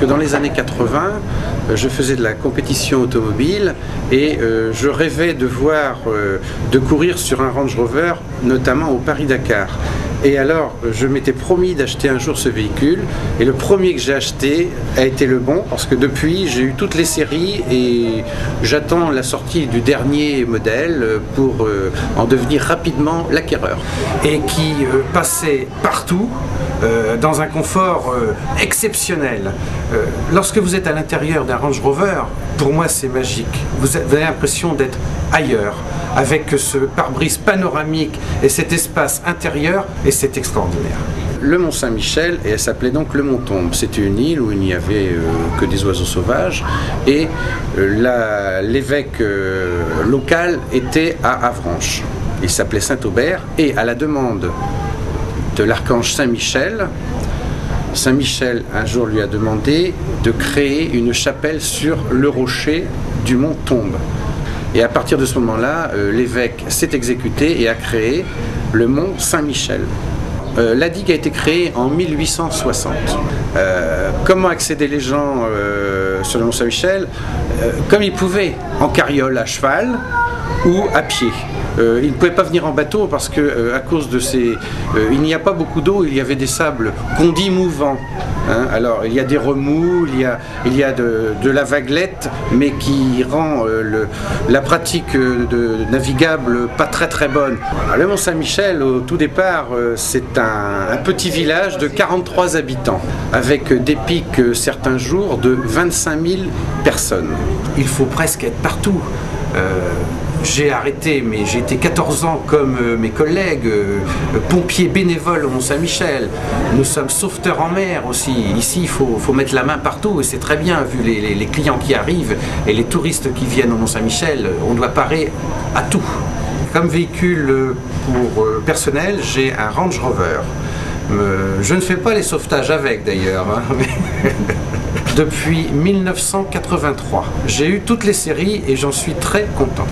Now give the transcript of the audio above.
dans les années 80, je faisais de la compétition automobile et je rêvais de courir sur un Range Rover, notamment au Paris-Dakar. Et alors, je m'étais promis d'acheter un jour ce véhicule, et le premier que j'ai acheté a été le bon, parce que depuis, j'ai eu toutes les séries et j'attends la sortie du dernier modèle pour en devenir rapidement l'acquéreur. Et qui passait partout, dans un confort exceptionnel. Lorsque vous êtes à l'intérieur d'un Range Rover, pour moi c'est magique. Vous avez l'impression d'être ailleurs, avec ce pare-brise panoramique et cet espace intérieur, et c'est extraordinaire. Le Mont Saint-Michel, et elle s'appelait donc le Mont Tombe. C'était une île où il n'y avait que des oiseaux sauvages, et l'évêque local était à Avranches. Il s'appelait Saint-Aubert, et à la demande de l'archange Saint-Michel, Saint-Michel un jour lui a demandé de créer une chapelle sur le rocher du Mont Tombe. Et à partir de ce moment-là, l'évêque s'est exécuté et a créé le Mont Saint-Michel. La digue a été créée en 1860. Comment accédaient les gens sur le Mont Saint-Michel? Comme ils pouvaient, en carriole à cheval ou à pied. Ils ne pouvaient pas venir en bateau parce que, à cause de il n'y a pas beaucoup d'eau, il y avait des sables qu'on dit mouvants. Hein. Alors, il y a des remous, il y a de la vaguelette, mais qui rend la pratique navigable pas très bonne. Alors, le Mont Saint-Michel, au tout départ, c'est un petit village de 43 habitants, avec des pics certains jours de 25 000 personnes. Il faut presque être partout. J'ai arrêté, mais j'ai été 14 ans comme mes collègues, pompiers bénévoles au Mont-Saint-Michel. Nous sommes sauveteurs en mer aussi. Ici, il faut mettre la main partout et c'est très bien, vu les clients qui arrivent et les touristes qui viennent au Mont-Saint-Michel. On doit parer à tout. Comme véhicule pour personnel, j'ai un Range Rover. Je ne fais pas les sauvetages avec d'ailleurs. Hein, depuis 1983. J'ai eu toutes les séries et j'en suis très content.